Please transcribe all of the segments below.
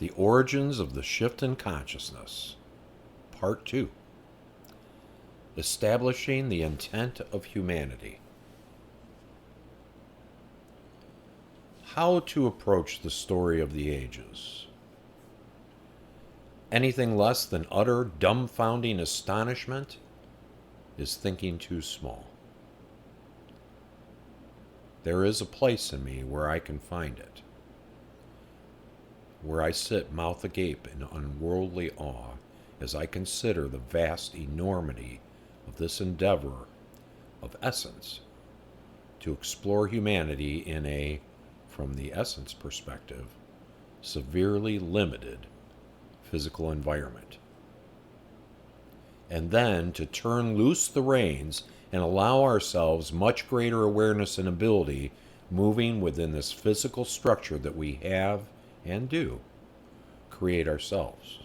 The Origins of the Shift in Consciousness, Part 2. Establishing the Intent of Humanity. How to approach the story of the ages. Anything less than utter, dumbfounding astonishment is thinking too small. There is a place in me where I can find it, where I sit mouth agape in unworldly awe as I consider the vast enormity of this endeavor of essence to explore humanity in a, from the essence perspective, severely limited physical environment. And then to turn loose the reins and allow ourselves much greater awareness and ability moving within this physical structure that we have and do create ourselves.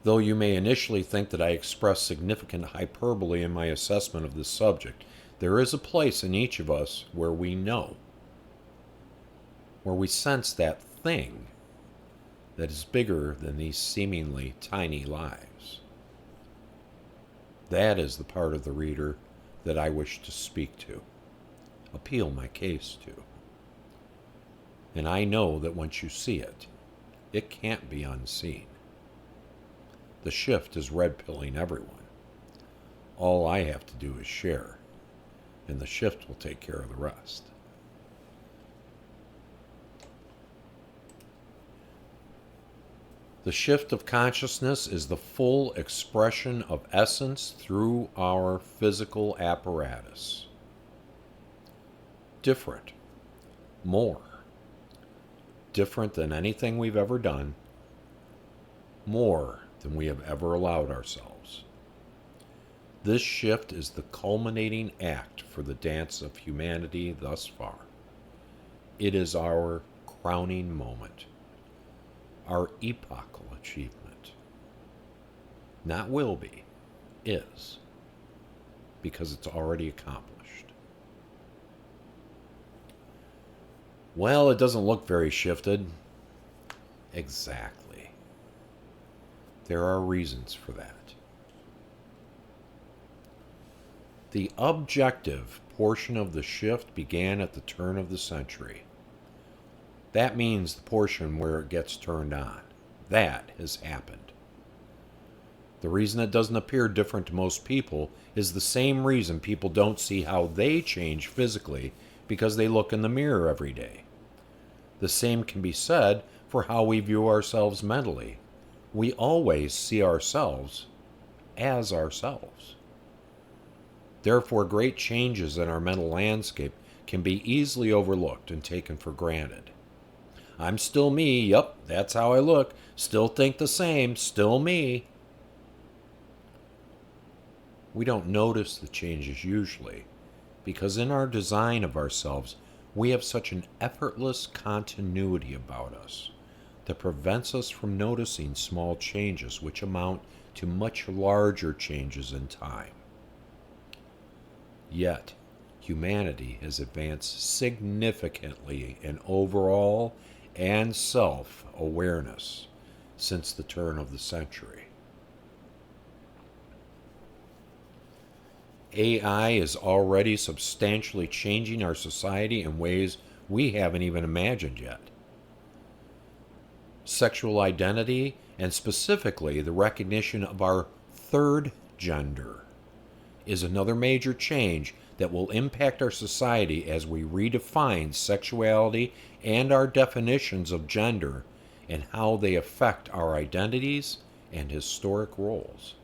Though you may initially think that I express significant hyperbole in my assessment of this subject, there is a place in each of us where we know, where we sense that thing that is bigger than these seemingly tiny lives. That is the part of the reader that I wish to speak to, appeal my case to. And I know that once you see it, it can't be unseen. The shift is red-pilling everyone. All I have to do is share, and the shift will take care of the rest. The shift of consciousness is the full expression of essence through our physical apparatus. Different. More. Different than anything we've ever done. More than we have ever allowed ourselves. This shift is the culminating act for the dance of humanity thus far. It is our crowning moment. Our epochal achievement. Not will be, is, because it's already accomplished. Well, it doesn't look very shifted. Exactly. There are reasons for that. The objective portion of the shift began at the turn of the century. That means the portion where it gets turned on. That has happened. The reason it doesn't appear different to most people is the same reason people don't see how they change physically because they look in the mirror every day. The same can be said for how we view ourselves mentally. We always see ourselves as ourselves. Therefore, great changes in our mental landscape can be easily overlooked and taken for granted. I'm still me, yup, that's how I look, still think the same, still me. We don't notice the changes usually, because in our design of ourselves, we have such an effortless continuity about us that prevents us from noticing small changes which amount to much larger changes in time. Yet, humanity has advanced significantly in overall and self-awareness since the turn of the century. AI is already substantially changing our society in ways we haven't even imagined yet. Sexual identity, and specifically the recognition of our third gender, is another major change that will impact our society as we redefine sexuality and our definitions of gender and how they affect our identities and historic roles.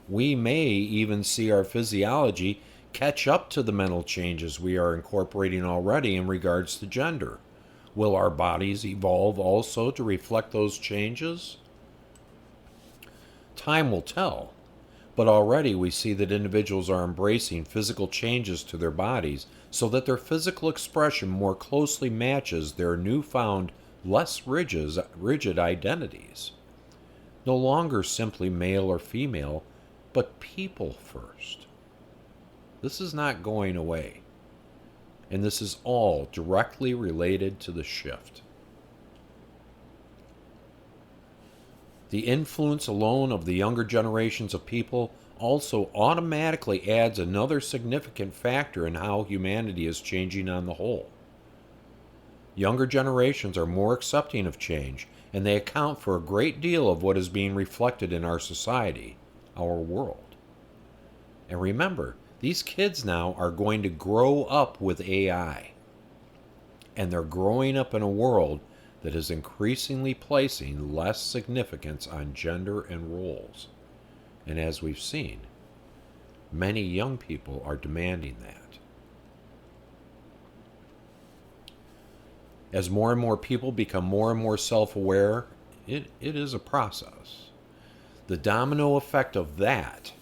We may even see our physiology catch up to the mental changes we are incorporating already in regards to gender. Will our bodies evolve also to reflect those changes? Time will tell, but already we see that individuals are embracing physical changes to their bodies so that their physical expression more closely matches their newfound, less rigid identities. No longer simply male or female, but people first. This is not going away. and this is all directly related to the shift. The influence alone of the younger generations of people also automatically adds another significant factor in how humanity is changing on the whole. Younger generations are more accepting of change, and they account for a great deal of what is being reflected in our society, our world. And remember, these kids now are going to grow up with AI, and they're growing up in a world that is increasingly placing less significance on gender and roles. And as we've seen, many young people are demanding that. As more and more people become more and more self-aware, it is a process. The domino effect of that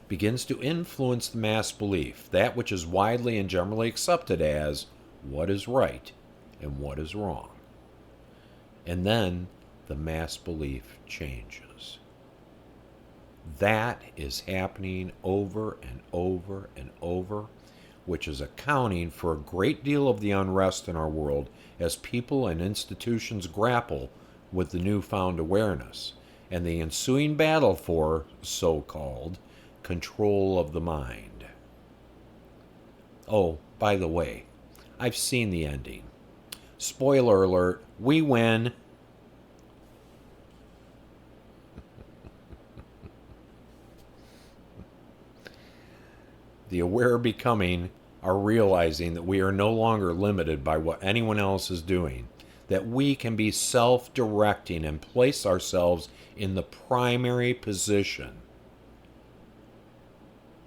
begins to influence the mass belief, that which is widely and generally accepted as what is right and what is wrong. And then the mass belief changes. That is happening over and over and over, which is accounting for a great deal of the unrest in our world as people and institutions grapple with the newfound awareness and the ensuing battle for, so-called, control of the mind. Oh, by the way, I've seen the ending. Spoiler alert, we win. The aware becoming are realizing that we are no longer limited by what anyone else is doing, that we can be self-directing and place ourselves in the primary position,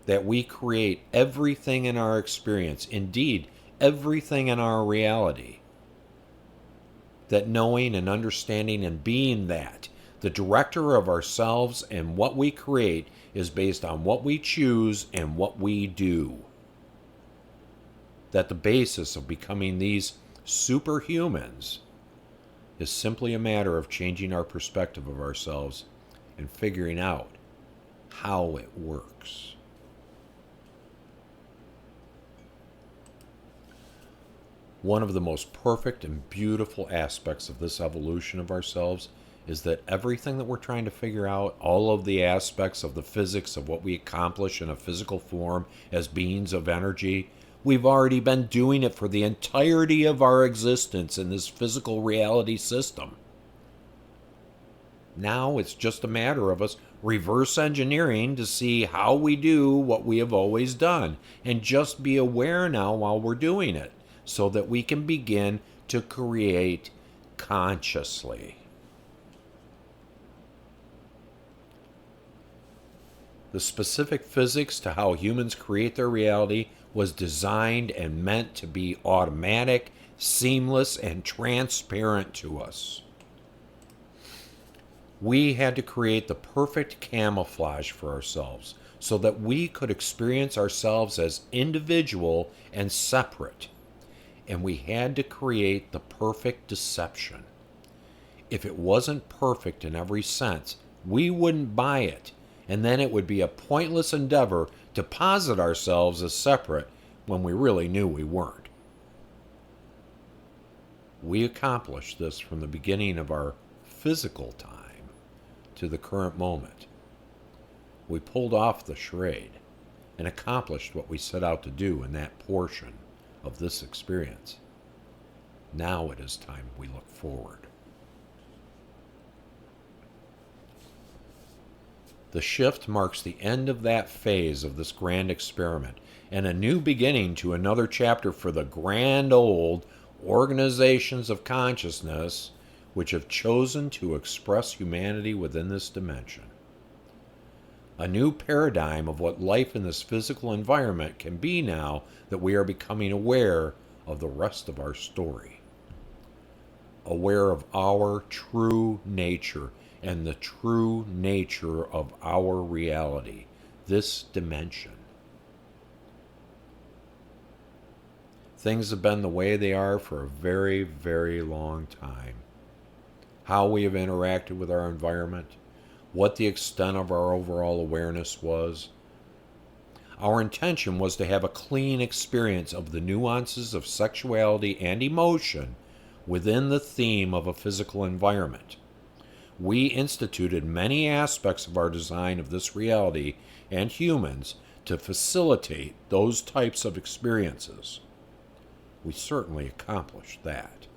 that we create everything in our experience, indeed, everything in our reality, that knowing and understanding and being that, the director of ourselves and what we create is based on what we choose and what we do. That the basis of becoming these superhumans is simply a matter of changing our perspective of ourselves and figuring out how it works. One of the most perfect and beautiful aspects of this evolution of ourselves is that everything that we're trying to figure out, all of the aspects of the physics of what we accomplish in a physical form as beings of energy, we've already been doing it for the entirety of our existence in this physical reality system. Now it's just a matter of us reverse engineering to see how we do what we have always done, and just be aware now while we're doing it, so that we can begin to create consciously. The specific physics to how humans create their reality was designed and meant to be automatic, seamless, and transparent to us. We had to create the perfect camouflage for ourselves so that we could experience ourselves as individual and separate. And we had to create the perfect deception. If it wasn't perfect in every sense, we wouldn't buy it, and then it would be a pointless endeavor to posit ourselves as separate when we really knew we weren't. We accomplished this from the beginning of our physical time to the current moment. We pulled off the charade and accomplished what we set out to do in that portion of this experience. Now it is time we look forward. The shift marks the end of that phase of this grand experiment and a new beginning to another chapter for the grand old organizations of consciousness which have chosen to express humanity within this dimension. A new paradigm of what life in this physical environment can be now that we are becoming aware of the rest of our story. Aware of our true nature and the true nature of our reality, this dimension. Things have been the way they are for a very, very long time. How we have interacted with our environment, what the extent of our overall awareness was. Our intention was to have a clean experience of the nuances of sexuality and emotion within the theme of a physical environment. We instituted many aspects of our design of this reality and humans to facilitate those types of experiences. We certainly accomplished that.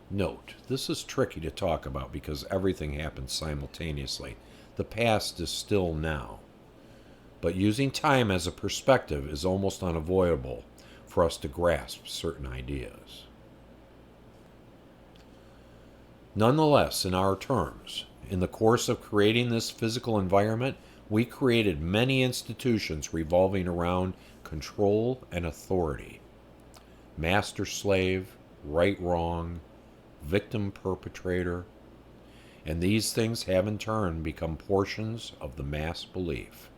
Note, this is tricky to talk about because everything happens simultaneously. The past is still now. But using time as a perspective is almost unavoidable for us to grasp certain ideas. Nonetheless, in our terms, in the course of creating this physical environment, we created many institutions revolving around control and authority. Master slave, right wrong, victim perpetrator, and these things have in turn become portions of the mass belief.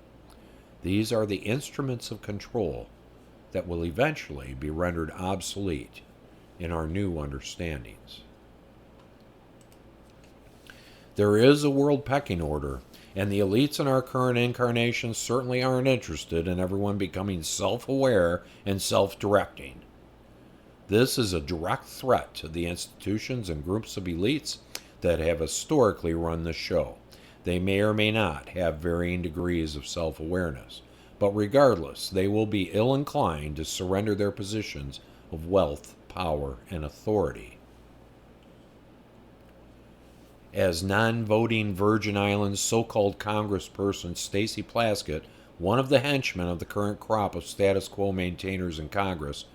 These are the instruments of control that will eventually be rendered obsolete in our new understandings. There is a world pecking order, and the elites in our current incarnation certainly aren't interested in everyone becoming self-aware and self-directing. This is a direct threat to the institutions and groups of elites that have historically run the show. They may or may not have varying degrees of self-awareness, but regardless, they will be ill-inclined to surrender their positions of wealth, power, and authority. As non-voting Virgin Islands so-called congressperson Stacey Plaskett, one of the henchmen of the current crop of status quo maintainers in Congress,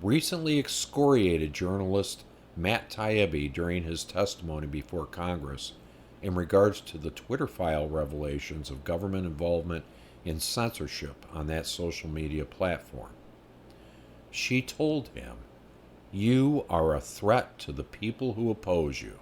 recently excoriated journalist Matt Taibbi during his testimony before Congress in regards to the Twitter file revelations of government involvement in censorship on that social media platform. She told him, "You are a threat to the people who oppose you,"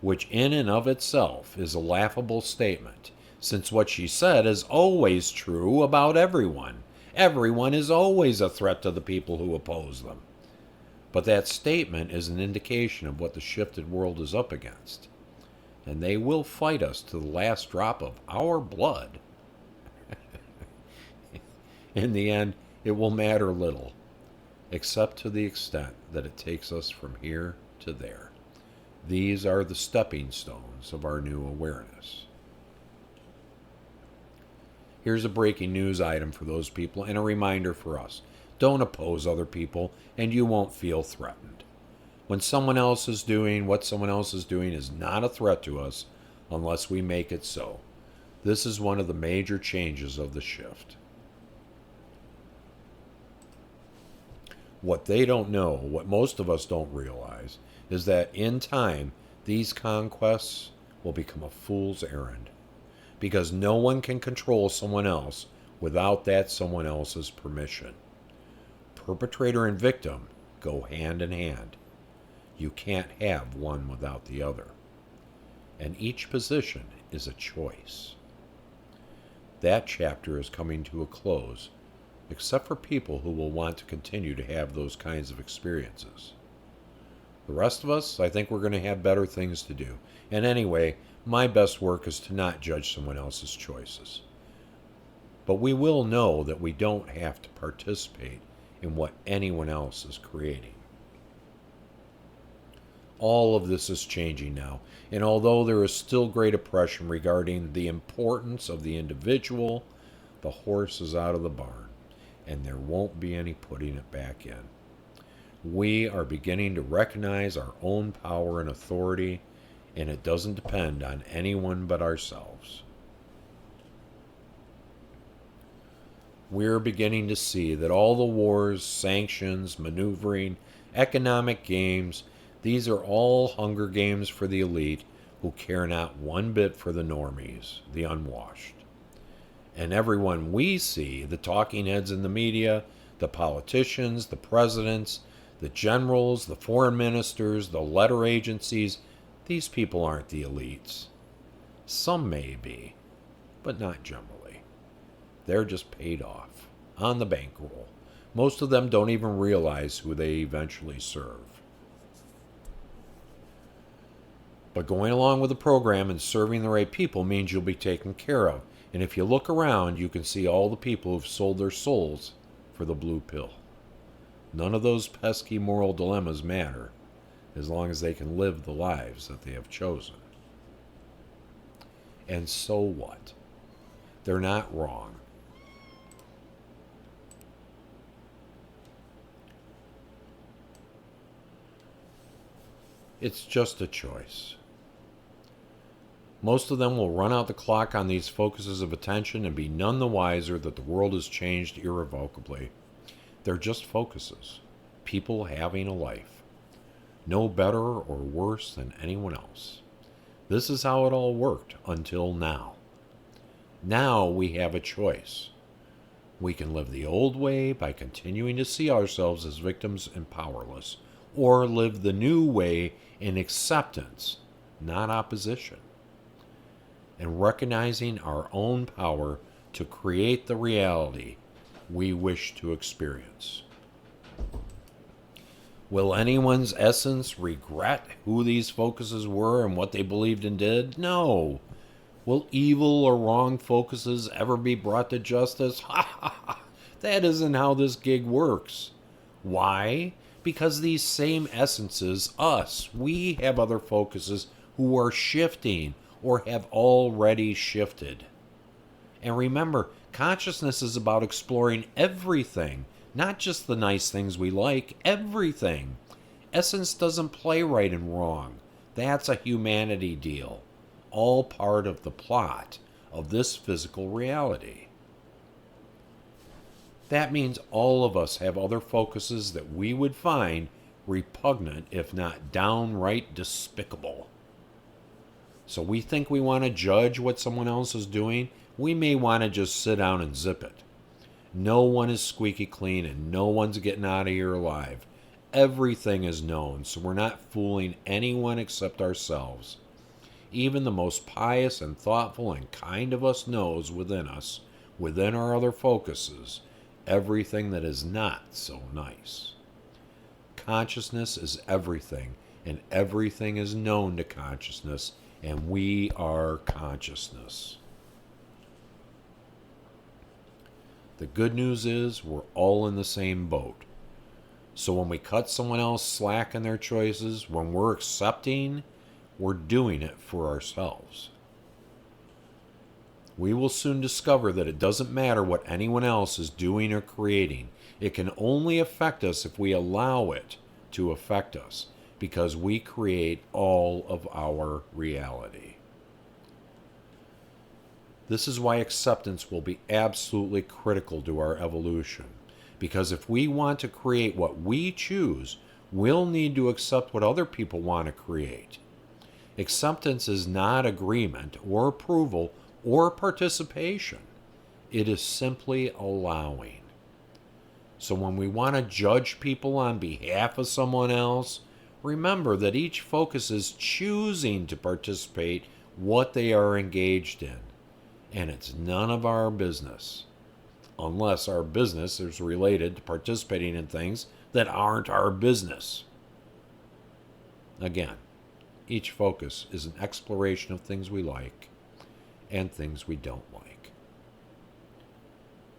which in and of itself is a laughable statement, since what she said is always true about everyone. Everyone is always a threat to the people who oppose them. But that statement is an indication of what the shifted world is up against. And they will fight us to the last drop of our blood. In the end, it will matter little, except to the extent that it takes us from here to there. These are the stepping stones of our new awareness. Here's a breaking news item for those people and a reminder for us. Don't oppose other people and you won't feel threatened. When someone else is doing what someone else is doing is not a threat to us unless we make it so. This is one of the major changes of the shift. What they don't know, what most of us don't realize, is that in time, these conquests will become a fool's errand. Because no one can control someone else without that someone else's permission. Perpetrator and victim go hand in hand. You can't have one without the other. And each position is a choice. That chapter is coming to a close, except for people who will want to continue to have those kinds of experiences. The rest of us, I think we're going to have better things to do. And anyway, my best work is to not judge someone else's choices. But we will know that we don't have to participate in what anyone else is creating. All of this is changing now, and although there is still great oppression regarding the importance of the individual, the horse is out of the barn, and there won't be any putting it back in. We are beginning to recognize our own power and authority, and it doesn't depend on anyone but ourselves. We're beginning to see that all the wars, sanctions, maneuvering, economic games, these are all hunger games for the elite who care not one bit for the normies, the unwashed. And everyone we see, the talking heads in the media, the politicians, the presidents, the generals, the foreign ministers, the letter agencies, these people aren't the elites. Some may be, but not generally. They're just paid off, on the bankroll. Most of them don't even realize who they eventually serve. But going along with the program and serving the right people means you'll be taken care of. And if you look around, you can see all the people who've sold their souls for the blue pill. None of those pesky moral dilemmas matter as long as they can live the lives that they have chosen. And so what? They're not wrong. It's just a choice. Most of them will run out the clock on these focuses of attention and be none the wiser that the world has changed irrevocably. They're just focuses. People having a life. No better or worse than anyone else. This is how it all worked until now. Now we have a choice. We can live the old way by continuing to see ourselves as victims and powerless, or live the new way in acceptance, not opposition, and recognizing our own power to create the reality we wish to experience. Will anyone's essence regret who these focuses were and what they believed and did? No. Will evil or wrong focuses ever be brought to justice? Ha ha ha! That isn't how this gig works. Why? Because these same essences, us, we have other focuses who are shifting or have already shifted. And remember, consciousness is about exploring everything, not just the nice things we like, everything. Essence doesn't play right and wrong. That's a humanity deal, all part of the plot of this physical reality. That means all of us have other focuses that we would find repugnant, if not downright despicable. So we think we want to judge what someone else is doing. We may want to just sit down and zip it. No one is squeaky clean and no one's getting out of here alive. Everything is known, so we're not fooling anyone except ourselves. Even the most pious and thoughtful and kind of us knows within us, within our other focuses, everything that is not so nice. Consciousness is everything, and everything is known to consciousness, and we are consciousness. The good news is we're all in the same boat. So when we cut someone else slack in their choices, when we're accepting, we're doing it for ourselves. We will soon discover that it doesn't matter what anyone else is doing or creating. It can only affect us if we allow it to affect us, because we create all of our reality. This is why acceptance will be absolutely critical to our evolution, because if we want to create what we choose, we'll need to accept what other people want to create. Acceptance is not agreement or approval or participation. It is simply allowing. So when we want to judge people on behalf of someone else, remember that each focus is choosing to participate what they are engaged in. And it's none of our business, unless our business is related to participating in things that aren't our business. Again, each focus is an exploration of things we like and things we don't like.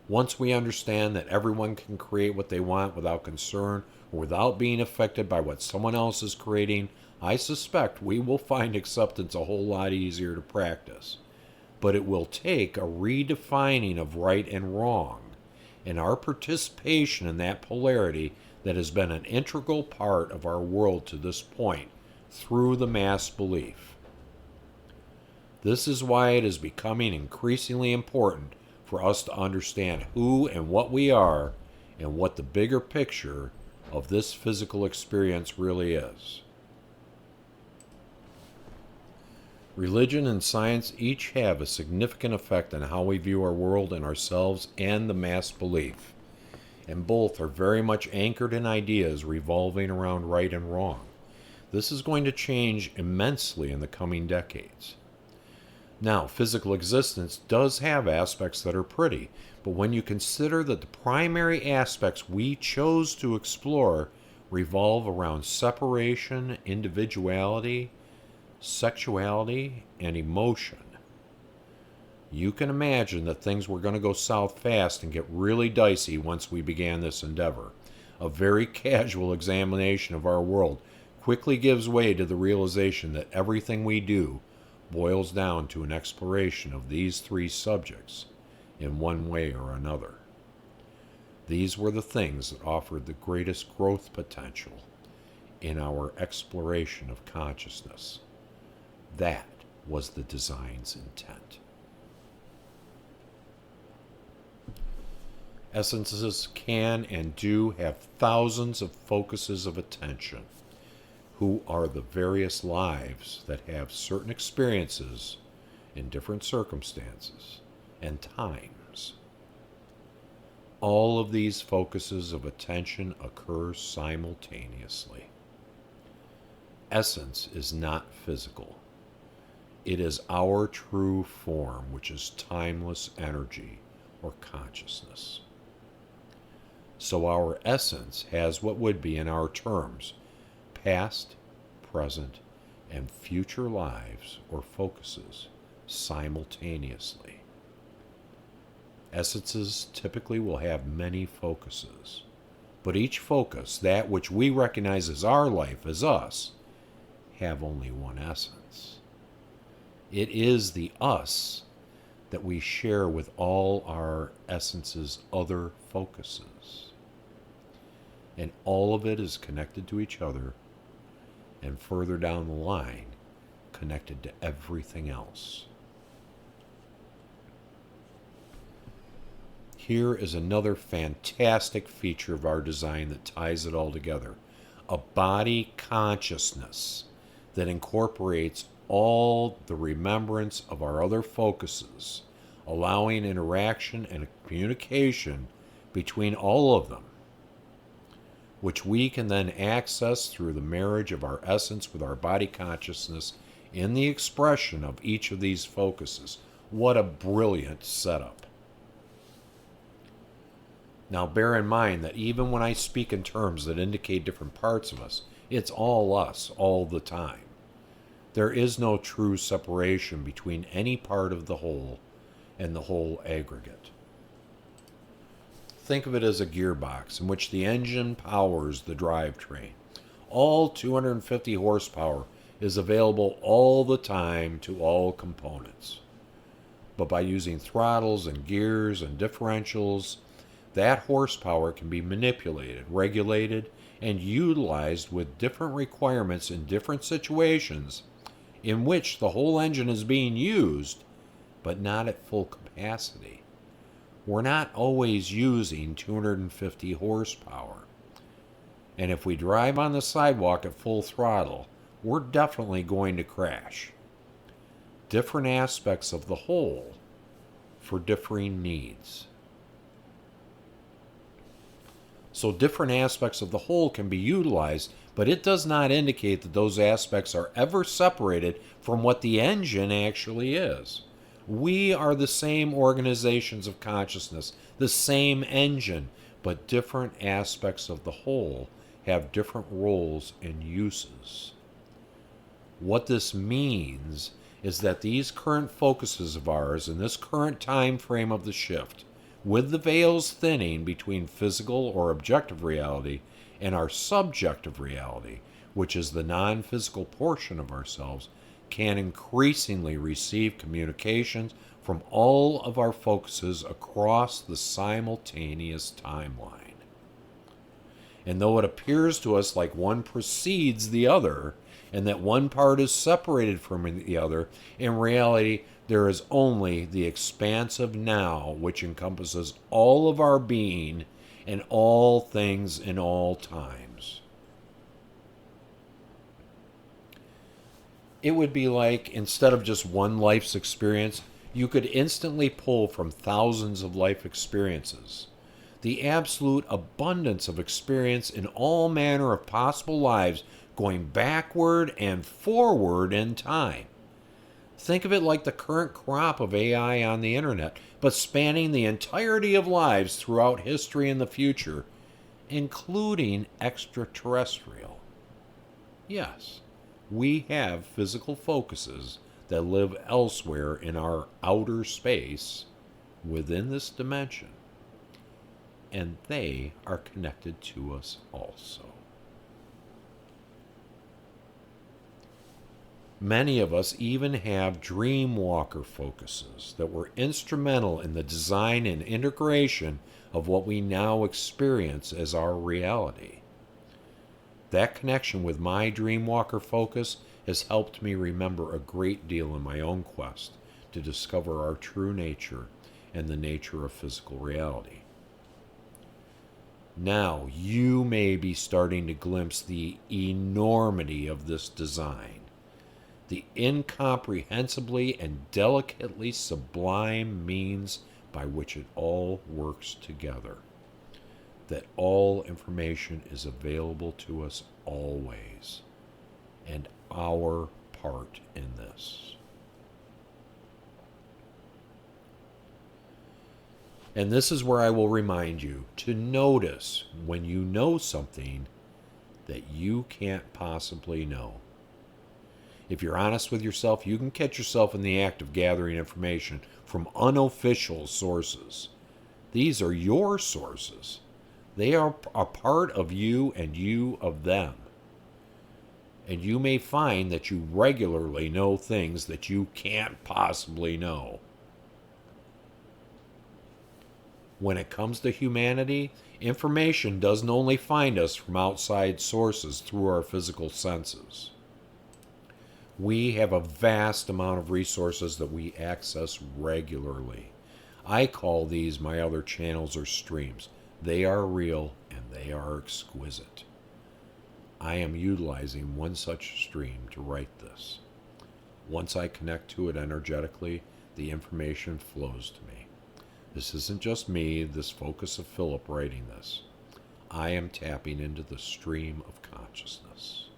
Once we understand that everyone can create what they want without concern or without being affected by what someone else is creating, I suspect we will find acceptance a whole lot easier to practice. But it will take a redefining of right and wrong, and our participation in that polarity that has been an integral part of our world to this point through the mass belief. This is why it is becoming increasingly important for us to understand who and what we are and what the bigger picture of this physical experience really is. Religion and science each have a significant effect on how we view our world and ourselves and the mass belief, and both are very much anchored in ideas revolving around right and wrong. This is going to change immensely in the coming decades. Now, physical existence does have aspects that are pretty, but when you consider that the primary aspects we chose to explore revolve around separation, individuality, sexuality, and emotion. You can imagine that things were going to go south fast and get really dicey once we began this endeavor. A very casual examination of our world quickly gives way to the realization that everything we do boils down to an exploration of these three subjects in one way or another. These were the things that offered the greatest growth potential in our exploration of consciousness. That was the design's intent. Essences can and do have thousands of focuses of attention, who are the various lives that have certain experiences in different circumstances and times. All of these focuses of attention occur simultaneously. Essence is not physical. It is our true form, which is timeless energy or consciousness. So our essence has what would be, in our terms, past, present, and future lives or focuses simultaneously. Essences typically will have many focuses, but each focus, that which we recognize as our life, as us, have only one essence. It is the us that we share with all our essence's other focuses. And all of it is connected to each other, and further down the line, connected to everything else. Here is another fantastic feature of our design that ties it all together. A body consciousness that incorporates all the remembrance of our other focuses, allowing interaction and communication between all of them, which we can then access through the marriage of our essence with our body consciousness in the expression of each of these focuses. What a brilliant setup. Now bear in mind that even when I speak in terms that indicate different parts of us, it's all us all the time. There is no true separation between any part of the whole and the whole aggregate. Think of it as a gearbox in which the engine powers the drivetrain. All 250 horsepower is available all the time to all components. But by using throttles and gears and differentials, that horsepower can be manipulated, regulated, and utilized with different requirements in different situations in which the whole engine is being used, but not at full capacity. We're not always using 250 horsepower. And if we drive on the sidewalk at full throttle, we're definitely going to crash. Different aspects of the whole for differing needs. So different aspects of the whole can be utilized, but it does not indicate that those aspects are ever separated from what the engine actually is. We are the same organizations of consciousness, the same engine, but different aspects of the whole have different roles and uses. What this means is that these current focuses of ours in this current time frame of the shift, with the veils thinning between physical or objective reality and our subjective reality, which is the non-physical portion of ourselves, can increasingly receive communications from all of our focuses across the simultaneous timeline. And though it appears to us like one precedes the other, and that one part is separated from the other, in reality, there is only the expansive now, which encompasses all of our being and all things in all times. It would be like, instead of just one life's experience, you could instantly pull from thousands of life experiences. The absolute abundance of experience in all manner of possible lives, going backward and forward in time. Think of it like the current crop of AI on the internet, but spanning the entirety of lives throughout history and the future, including extraterrestrial. Yes, We have physical focuses that live elsewhere in our outer space within this dimension, and they are connected to us also. Many of us even have dreamwalker focuses that were instrumental in the design and integration of what we now experience as our reality. That connection with my dreamwalker focus has helped me remember a great deal in my own quest to discover our true nature and the nature of physical reality. Now you may be starting to glimpse the enormity of this design, the incomprehensibly and delicately sublime means by which it all works together. That all information is available to us always, and our part in this. And this is where I will remind you to notice when you know something that you can't possibly know. If you're honest with yourself, you can catch yourself in the act of gathering information from unofficial sources. These are your sources. They are a part of you and you of them. And you may find that you regularly know things that you can't possibly know. When it comes to humanity, information doesn't only find us from outside sources through our physical senses. We have a vast amount of resources that we access regularly. I call these my other channels or streams. They are real and they are exquisite. I am utilizing one such stream to write this. Once I connect to it energetically, the information flows to me. This isn't just me, this focus of Philip writing this. I am tapping into the stream of consciousness.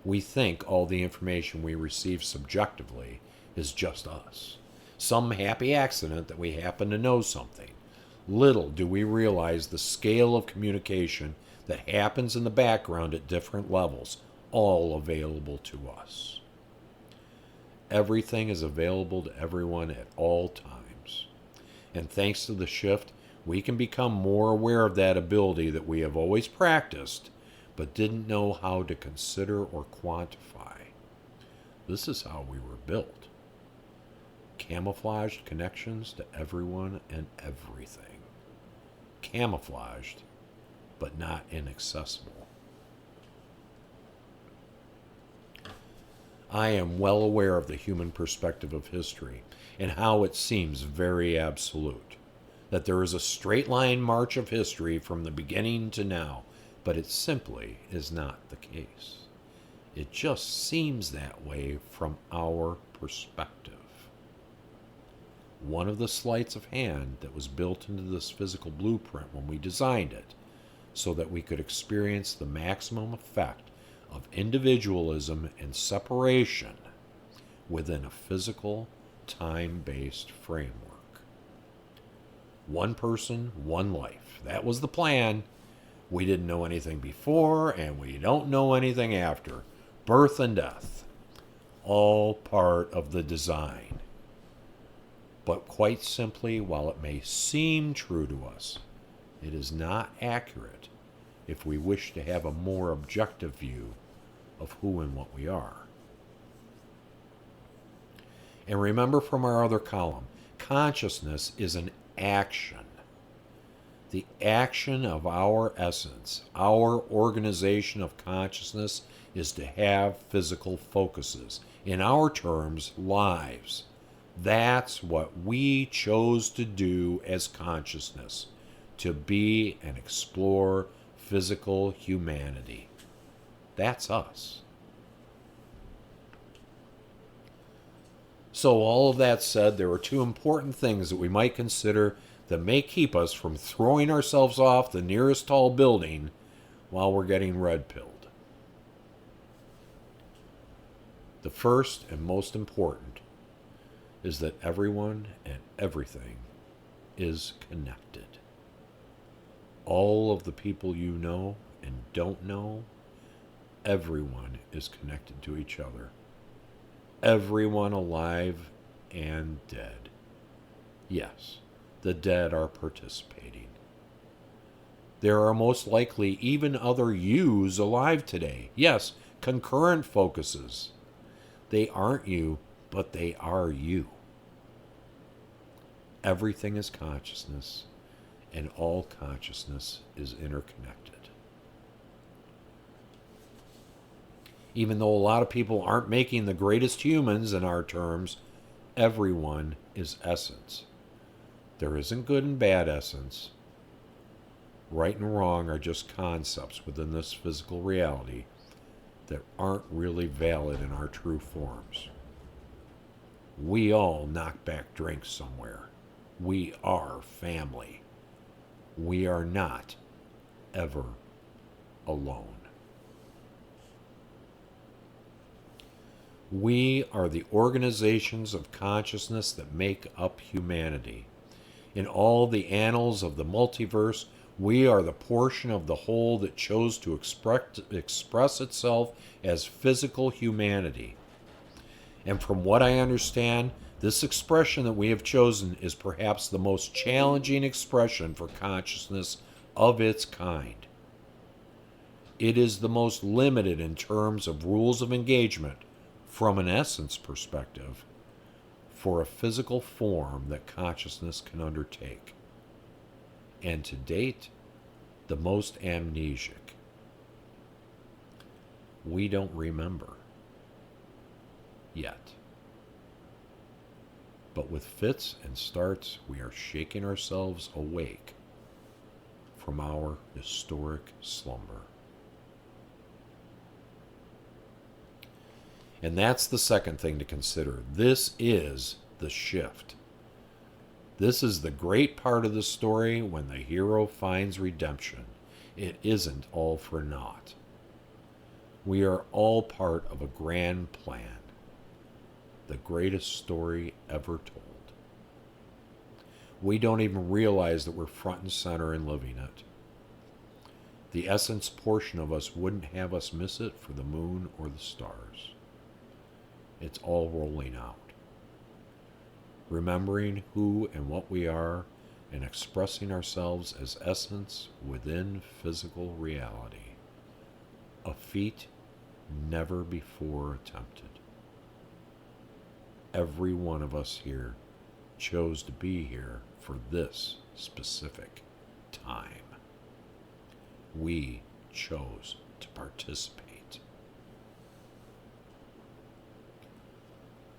We think all the information we receive subjectively is just us. Some happy accident that we happen to know something. Little do we realize the scale of communication that happens in the background at different levels, all available to us. Everything is available to everyone at all times. And thanks to the shift, we can become more aware of that ability that we have always practiced, but didn't know how to consider or quantify. This is how we were built. Camouflaged connections to everyone and everything. Camouflaged, but not inaccessible. I am well aware of the human perspective of history and how it seems very absolute. That there is a straight line march of history from the beginning to now, but it simply is not the case. It just seems that way from our perspective. One of the sleights of hand that was built into this physical blueprint when we designed it, so that we could experience the maximum effect of individualism and separation within a physical, time-based framework. One person, one life. That was the plan. We didn't know anything before, and we don't know anything after. Birth and death. All part of the design. But quite simply, while it may seem true to us, it is not accurate if we wish to have a more objective view of who and what we are. And remember from our other column, consciousness is an action. The action of our essence, our organization of consciousness, is to have physical focuses. In our terms, lives. That's what we chose to do as consciousness, to be and explore physical humanity. That's us. So all of that said, there are two important things that we might consider that may keep us from throwing ourselves off the nearest tall building while we're getting red-pilled. The first and most important is that everyone and everything is connected. All of the people you know and don't know Everyone is connected to each other. Everyone alive and dead. Yes, the dead are participating. There are most likely even other yous alive today. Yes, concurrent focuses. They aren't you, but they are you. Everything is consciousness, and all consciousness is interconnected. Even though a lot of people aren't making the greatest humans in our terms, everyone is essence. There isn't good and bad essence. Right and wrong are just concepts within this physical reality that aren't really valid in our true forms. We all knock back drinks somewhere. We are family. We are not ever alone. We are the organizations of consciousness that make up humanity. In all the annals of the multiverse, we are the portion of the whole that chose to express itself as physical humanity. And from what I understand, this expression that we have chosen is perhaps the most challenging expression for consciousness of its kind. It is the most limited in terms of rules of engagement, from an essence perspective, for a physical form that consciousness can undertake. And to date, the most amnesic. We don't remember. Yet. But with fits and starts, we are shaking ourselves awake from our historic slumber. And that's the second thing to consider. This is the shift. This is the great part of the story when the hero finds redemption. It isn't all for naught. We are all part of a grand plan, the greatest story ever told. We don't even realize that we're front and center in living it. The essence portion of us wouldn't have us miss it for the moon or the stars. It's all rolling out. Remembering who and what we are and expressing ourselves as essence within physical reality. A feat never before attempted. Every one of us here chose to be here for this specific time. We chose to participate.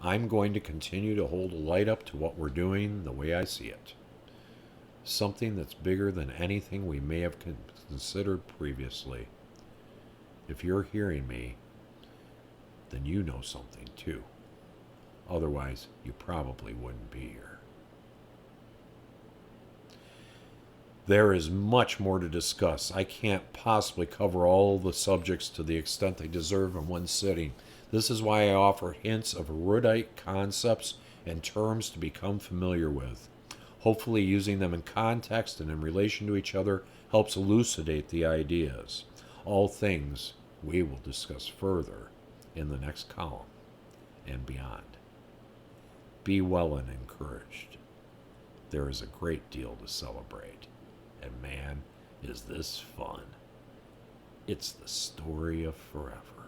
I'm going to continue to hold a light up to what we're doing the way I see it. Something that's bigger than anything we may have considered previously. If you're hearing me, then you know something too. Otherwise, you probably wouldn't be here. There is much more to discuss. I can't possibly cover all the subjects to the extent they deserve in one sitting. This is why I offer hints of erudite concepts and terms to become familiar with. Hopefully using them in context and in relation to each other helps elucidate the ideas. All things we will discuss further in the next column and beyond. Be well and encouraged. There is a great deal to celebrate. And man, is this fun. It's the story of forever.